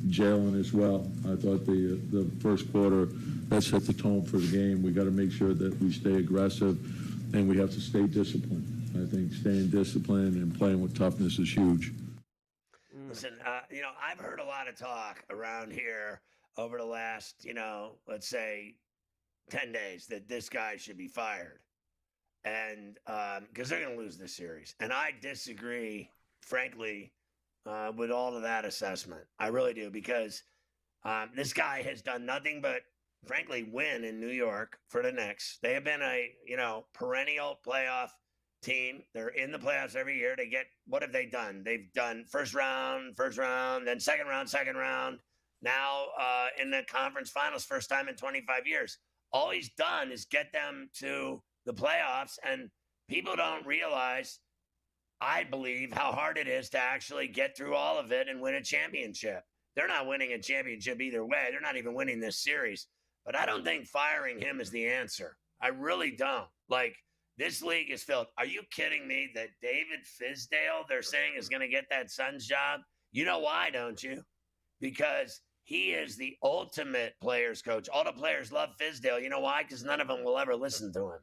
S16: Jalen as well. I thought the first quarter, that set the tone for the game. We got to make sure that we stay aggressive, and we have to stay disciplined. I think staying disciplined and playing with toughness is huge.
S2: Listen, I've heard a lot of talk around here over the last, let's say 10 days that this guy should be fired. And because they're going to lose this series. And I disagree, frankly, with all of that assessment. I really do, because this guy has done nothing but, frankly, win in New York for the Knicks. They have been a, perennial playoff team. They're in the playoffs every year. What have they done? They've done first round, then second round. Now in the conference finals, first time in 25 years. All he's done is get them to the playoffs, and people don't realize, I believe, how hard it is to actually get through all of it and win a championship. They're not winning a championship either way. They're not even winning this series. But I don't think firing him is the answer. I really don't. Like, this league is filled. Are you kidding me that David Fizdale, they're saying, is going to get that Suns job? You know why, don't you? Because he is the ultimate players coach. All the players love Fizdale. You know why? Because none of them will ever listen to him.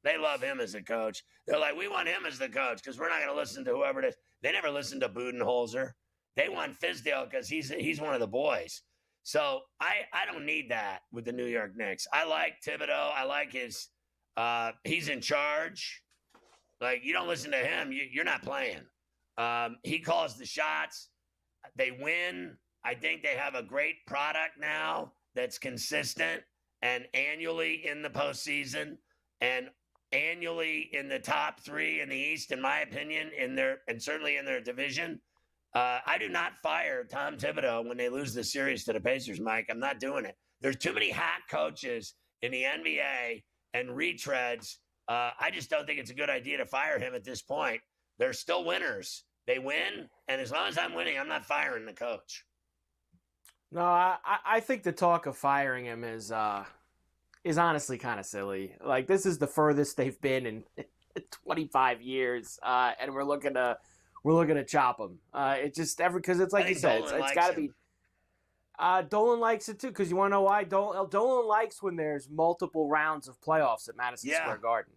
S2: They love him as a coach. They're like, we want him as the coach because we're not going to listen to whoever it is. They never listen to Budenholzer. They want Fizdale because he's one of the boys. So I don't need that with the New York Knicks. I like Thibodeau. I like his he's in charge. Like, you don't listen to him, you're not playing. He calls the shots. They win. I think they have a great product now that's consistent and annually in the postseason and annually in the top 3 in the East, in my opinion, and certainly in their division. I do not fire Tom Thibodeau when they lose the series to the Pacers, Mike. I'm not doing it. There's too many hack coaches in the NBA and retreads. I just don't think it's a good idea to fire him at this point. They're still winners. They win, and as long as I'm winning, I'm not firing the coach.
S3: No, I think the talk of firing him is honestly kind of silly. Like, this is the furthest they've been in 25 years, and we're looking to chop him. It just because it's like you said, it's got to be. Dolan likes it too, because you want to know why? Dolan likes when there's multiple rounds of playoffs at Madison Square Garden.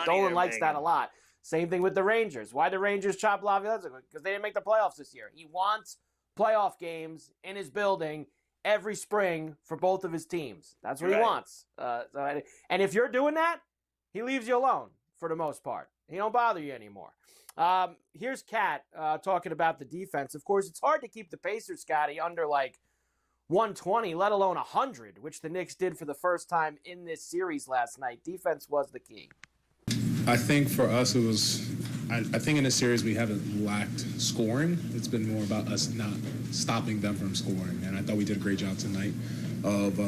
S3: Dolan likes that a lot. Same thing with the Rangers. Why the Rangers chop Laviolette? Because they didn't make the playoffs this year. He wants playoff games in his building every spring for both of his teams. That's what he wants. And if you're doing that, he leaves you alone for the most part. He don't bother you anymore. Here's Kat talking about the defense. Of course, it's hard to keep the Pacers, Scotty, under like 120, let alone 100, which the Knicks did for the first time in this series last night. Defense was the key.
S17: I think for us, it was, I think in this series we haven't lacked scoring. It's been more about us not stopping them from scoring. And I thought we did a great job tonight of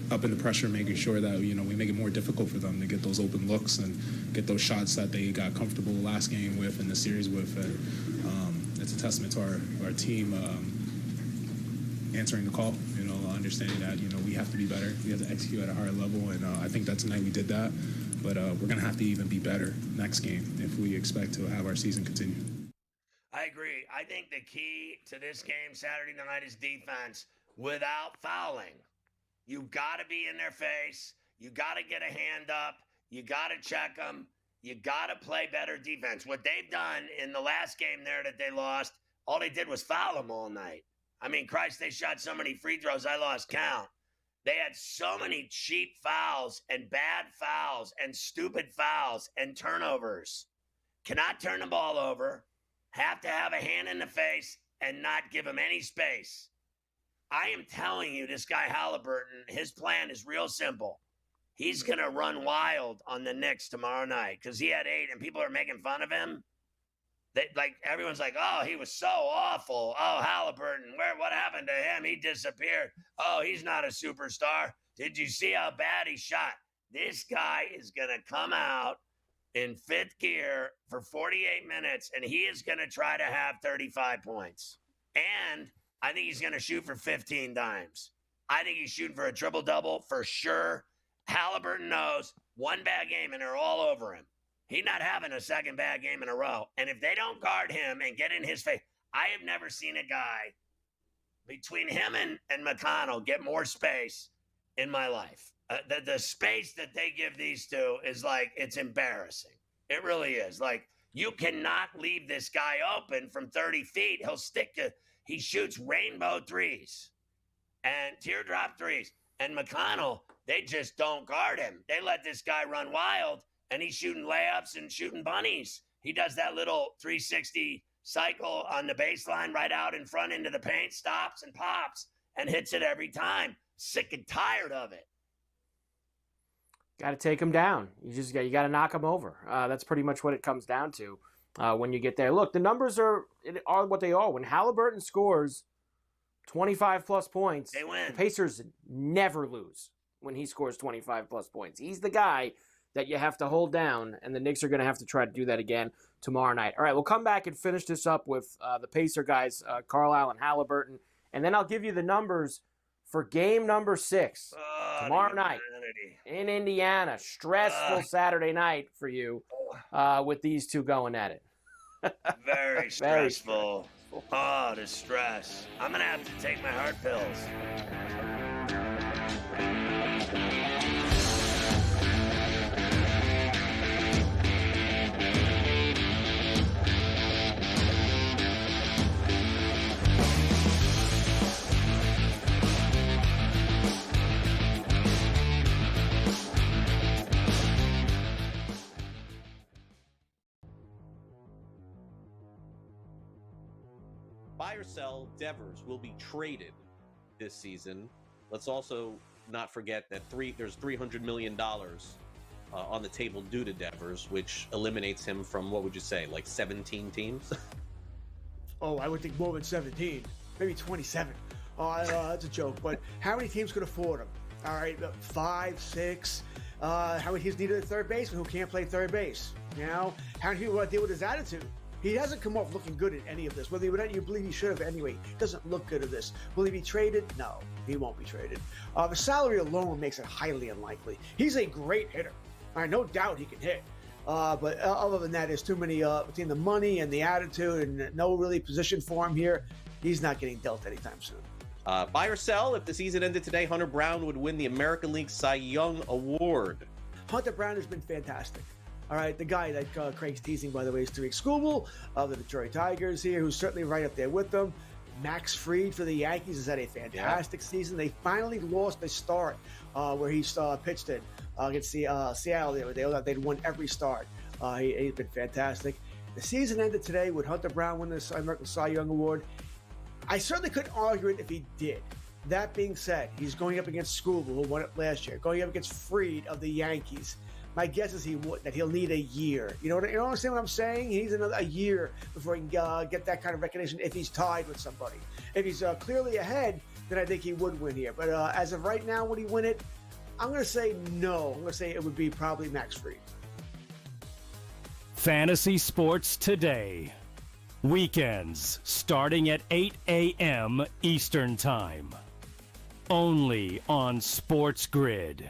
S17: upping the pressure, making sure that, we make it more difficult for them to get those open looks and get those shots that they got comfortable last game with and the series with. And it's a testament to our team answering the call, understanding that, we have to be better. We have to execute at a higher level, and I think that tonight we did that. But we're going to have to even be better next game if we expect to have our season continue.
S2: I agree. I think the key to this game Saturday night is defense without fouling. You got to be in their face. You got to get a hand up. You got to check them. You got to play better defense. What they've done in the last game there that they lost, all they did was foul them all night. I mean, Christ, they shot so many free throws, I lost count. They had so many cheap fouls and bad fouls and stupid fouls and turnovers. Cannot turn the ball over, have to have a hand in the face, and not give him any space. I am telling you, this guy Halliburton, his plan is real simple. He's going to run wild on the Knicks tomorrow night because he had 8 and people are making fun of him. Everyone's like, oh, he was so awful. Oh, Halliburton, what happened to him? He disappeared. Oh, he's not a superstar. Did you see how bad he shot? This guy is going to come out in 5th gear for 48 minutes, and he is going to try to have 35 points. And I think he's going to shoot for 15 dimes. I think he's shooting for a triple-double for sure. Halliburton knows one bad game, and they're all over him. He's not having a second bad game in a row. And if they don't guard him and get in his face, I have never seen a guy between him and McConnell get more space in my life. The space that they give these two is it's embarrassing. It really is. You cannot leave this guy open from 30 feet. He shoots rainbow threes and teardrop threes. And McConnell, they just don't guard him. They let this guy run wild. And he's shooting layups and shooting bunnies. He does that little 360 cycle on the baseline right out in front into the paint, stops and pops, and hits it every time. Sick and tired of it.
S3: Got to take him down. You got to knock him over. That's pretty much what it comes down to when you get there. Look, the numbers are what they are. When Halliburton scores 25-plus points,
S2: they win.
S3: The Pacers never lose when he scores 25-plus points. He's the guy that you have to hold down, and the Knicks are going to have to try to do that again tomorrow night. All right, we'll come back and finish this up with the Pacer guys, Carlisle and Halliburton, and then I'll give you the numbers for game number 6 tomorrow night in Indiana. Stressful Saturday night for you with these two going at it.
S2: Very stressful. Oh, the stress. I'm going to have to take my heart pills.
S18: Buy or sell, Devers will be traded this season. Let's also not forget that there's $300 million on the table due to Devers, which eliminates him from, what would you say, 17 teams?
S19: Oh, I would think more than 17, maybe 27. That's a joke. But how many teams could afford him? All right, 5, 6. How many teams need a third baseman who can't play third base? You know, how many people want to deal with his attitude? He hasn't come off looking good in any of this. Whether you believe he should have anyway, he doesn't look good at this. Will he be traded? No, he won't be traded. The salary alone makes it highly unlikely. He's a great hitter. All right, no doubt he can hit. But other than that, there's too many between the money and the attitude and no really position for him here. He's not getting dealt anytime soon.
S18: Buy or sell? If the season ended today, Hunter Brown would win the American League Cy Young Award.
S19: Hunter Brown has been fantastic. All right, the guy that Craig's teasing, by the way, is Tariq Skubal of the Detroit Tigers here, who's certainly right up there with them. Max Fried for the Yankees has had a fantastic season. They finally lost a start where he pitched in against Seattle the other day. They'd won every start. He's been fantastic. The season ended today. Would Hunter Brown win the American Cy Young Award? I certainly couldn't argue it if he did. That being said, he's going up against Skubal, who won it last year, going up against Fried of the Yankees. My guess is that he'll need a year. You understand what I'm saying? He needs a year before he can get that kind of recognition if he's tied with somebody. If he's clearly ahead, then I think he would win here. But as of right now, would he win it? I'm going to say no. I'm going to say it would be probably Max Fried.
S7: Fantasy Sports Today. Weekends starting at 8 a.m. Eastern Time. Only on SportsGrid.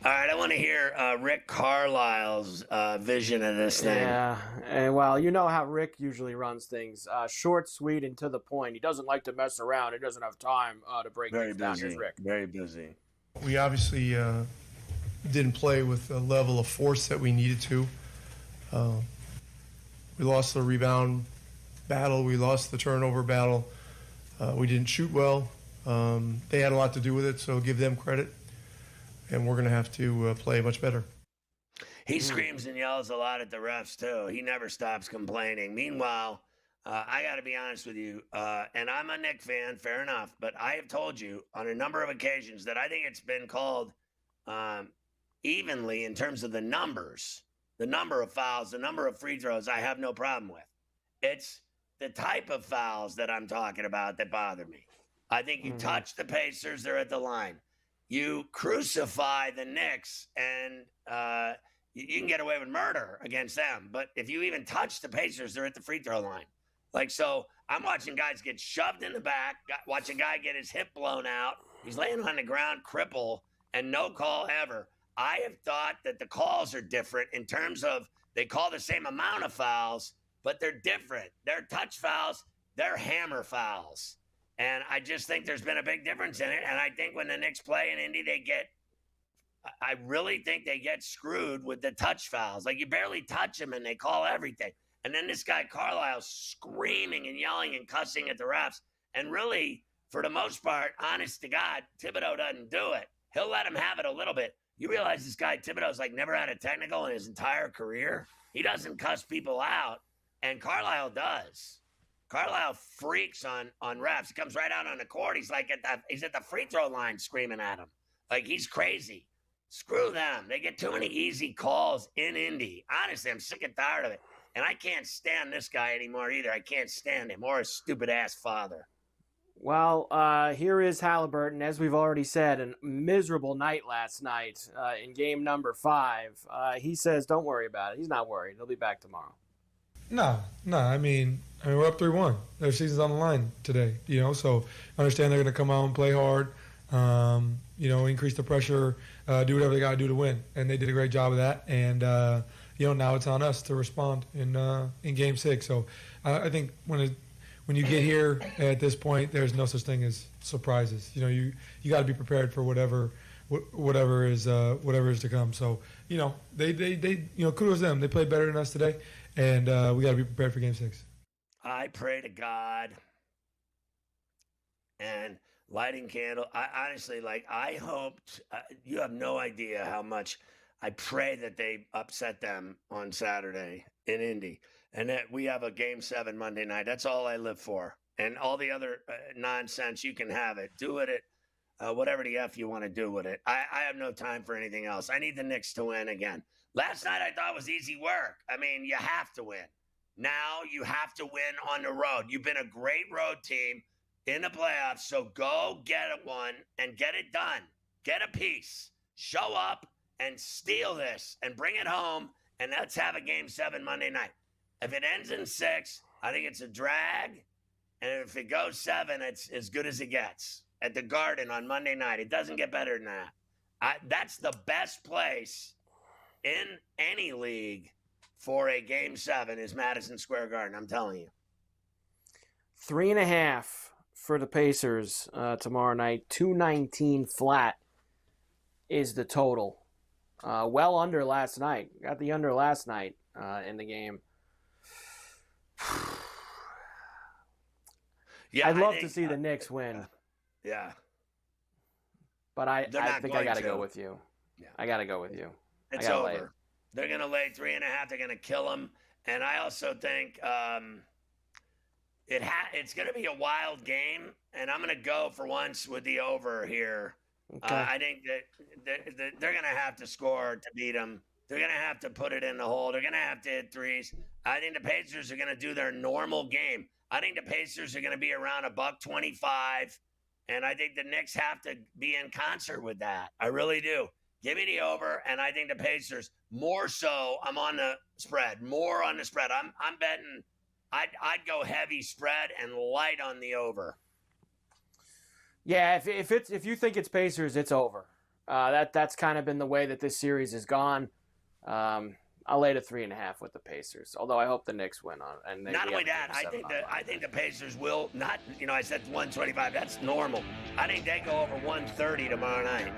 S2: All right, I want to hear Rick Carlisle's vision of this thing.
S3: Yeah, and well, you know how Rick usually runs things. Short, sweet, and to the point. He doesn't like to mess around. He doesn't have time to break things down. Here's Rick.
S2: Very busy.
S20: We obviously didn't play with the level of force that we needed to. We lost the rebound battle. We lost the turnover battle. We didn't shoot well. They had a lot to do with it, so give them credit. And we're going to have to play much better.
S2: He screams and yells a lot at the refs, too. He never stops complaining. Meanwhile, I got to be honest with you, and I'm a Knicks fan, fair enough, but I have told you on a number of occasions that I think it's been called evenly in terms of the numbers, the number of fouls, the number of free throws, I have no problem with. It's the type of fouls that I'm talking about that bother me. I think you touch the Pacers, they're at the line. You crucify the Knicks, and you can get away with murder against them. But if you even touch the Pacers, they're at the free throw line. So I'm watching guys get shoved in the back, watch a guy get his hip blown out. He's laying on the ground, cripple, and no call ever. I have thought that the calls are different in terms of they call the same amount of fouls, but they're different. They're touch fouls, they're hammer fouls. And I just think there's been a big difference in it. And I think when the Knicks play in Indy, I really think they get screwed with the touch fouls. Like you barely touch them and they call everything. And then this guy Carlisle screaming and yelling and cussing at the refs. And really, for the most part, honest to God, Thibodeau doesn't do it. He'll let him have it a little bit. You realize this guy Thibodeau's never had a technical in his entire career. He doesn't cuss people out. And Carlisle does. Carlisle freaks on refs. He comes right out on the court. He's he's at the free throw line screaming at him. He's crazy. Screw them. They get too many easy calls in Indy. Honestly, I'm sick and tired of it. And I can't stand this guy anymore either. I can't stand him or his stupid ass father.
S3: Well, here is Halliburton. As we've already said, a miserable night last night in game number 5. He says, don't worry about it. He's not worried. He'll be back tomorrow.
S20: No. I mean, we're up 3-1. Their season's on the line today, so I understand they're going to come out and play hard, increase the pressure, do whatever they got to do to win. And they did a great job of that. And, now it's on us to respond in Game 6. So I think when you get here at this point, there's no such thing as surprises. You got to be prepared for whatever is to come. So, they kudos to them. They played better than us today. And we got to be prepared for Game 6.
S2: I pray to God, and lighting candle. I honestly, I hoped, you have no idea how much I pray that they upset them on Saturday in Indy and that we have a Game 7 Monday night. That's all I live for. And all the other nonsense, you can have it. Do it at whatever the F you want to do with it. I have no time for anything else. I need the Knicks to win again. Last night I thought was easy work. I mean, you have to win. Now you have to win on the road. You've been a great road team in the playoffs, so go get it one and get it done. Get a piece. Show up and steal this and bring it home, and let's have a Game 7 Monday night. If it ends in 6, I think it's a drag, and if it goes 7, it's as good as it gets at the Garden on Monday night. It doesn't get better than that. That's the best place in any league for a Game 7 is Madison Square Garden, I'm telling you.
S3: 3.5 for the Pacers tomorrow night. 219 flat is the total. Well under last night. Got the under last night in the game.
S2: Yeah,
S3: I'd love to see the Knicks win.
S2: Yeah.
S3: But I think I got to go with you.
S2: Yeah.
S3: I got to go with you.
S2: It's over. They're going to lay 3.5. They're going to kill them. And I also think it's going to be a wild game. And I'm going to go for once with the over here. Okay. I think that they're going to have to score to beat them. They're going to have to put it in the hole. They're going to have to hit threes. I think the Pacers are going to do their normal game. I think the Pacers are going to be around $125. And I think the Knicks have to be in concert with that. I really do. Give me the over, and I think the Pacers more so. I'm on the spread, more on the spread. I'm betting. I'd go heavy spread and light on the over.
S3: Yeah, if you think it's Pacers, it's over. That's kind of been the way that this series has gone. I'll lay to 3.5 with the Pacers. Although I hope the Knicks win on. And
S2: not only that, I think the Pacers will not. I said 125. That's normal. I think they go over 130 tomorrow night.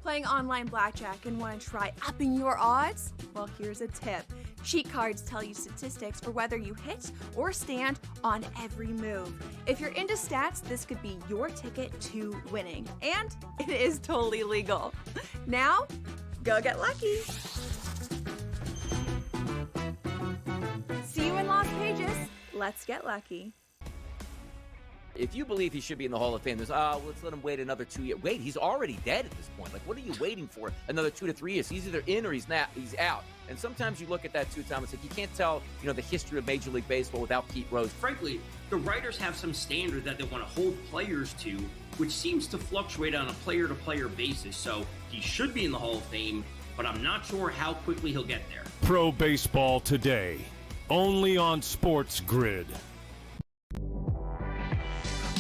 S5: Playing online blackjack and want to try upping your odds? Well, here's a tip. Cheat cards tell you statistics for whether you hit or stand on every move. If you're into stats, this could be your ticket to winning. And it is totally legal. Now, go get lucky. See you in Las Vegas. Let's get lucky.
S8: If you believe he should be in the Hall of Fame, there's, let's let him wait another 2 years. Wait, he's already dead at this point. Like, what are you waiting for? Another 2 to 3 years. He's either in or he's out. And sometimes you look at that too, Tom. It's like you can't tell, the history of Major League Baseball without Pete Rose.
S11: Frankly, the writers have some standard that they want to hold players to, which seems to fluctuate on a player-to-player basis. So he should be in the Hall of Fame, but I'm not sure how quickly he'll get there.
S7: Pro Baseball Today, only on SportsGrid.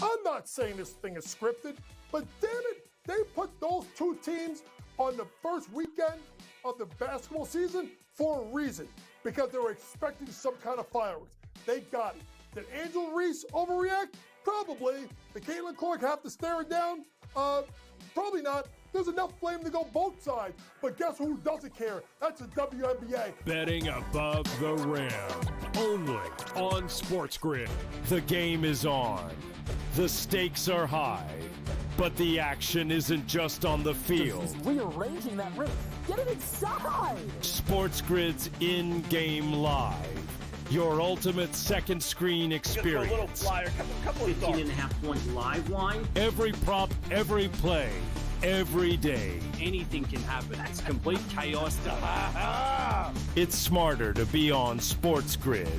S9: I'm not saying this thing is scripted, but damn it, they put those two teams on the first weekend of the basketball season for a reason, because they were expecting some kind of fireworks. They got it. Did Angel Reese overreact? Probably. Did Caitlin Clark have to stare it down? Probably not. There's enough blame to go both sides. But guess who doesn't care? That's the WNBA.
S7: Betting above the rim. Only on SportsGrid. The game is on. The stakes are high. But the action isn't just on the field.
S10: He's rearranging that rim. Get it inside!
S7: SportsGrid's in-game live. Your ultimate second screen experience.
S11: A little flyer, couple of 15.5-point live line.
S7: Every prop, every play, every day.
S11: Anything can happen. That's complete chaos.
S7: It's smarter to be on SportsGrid.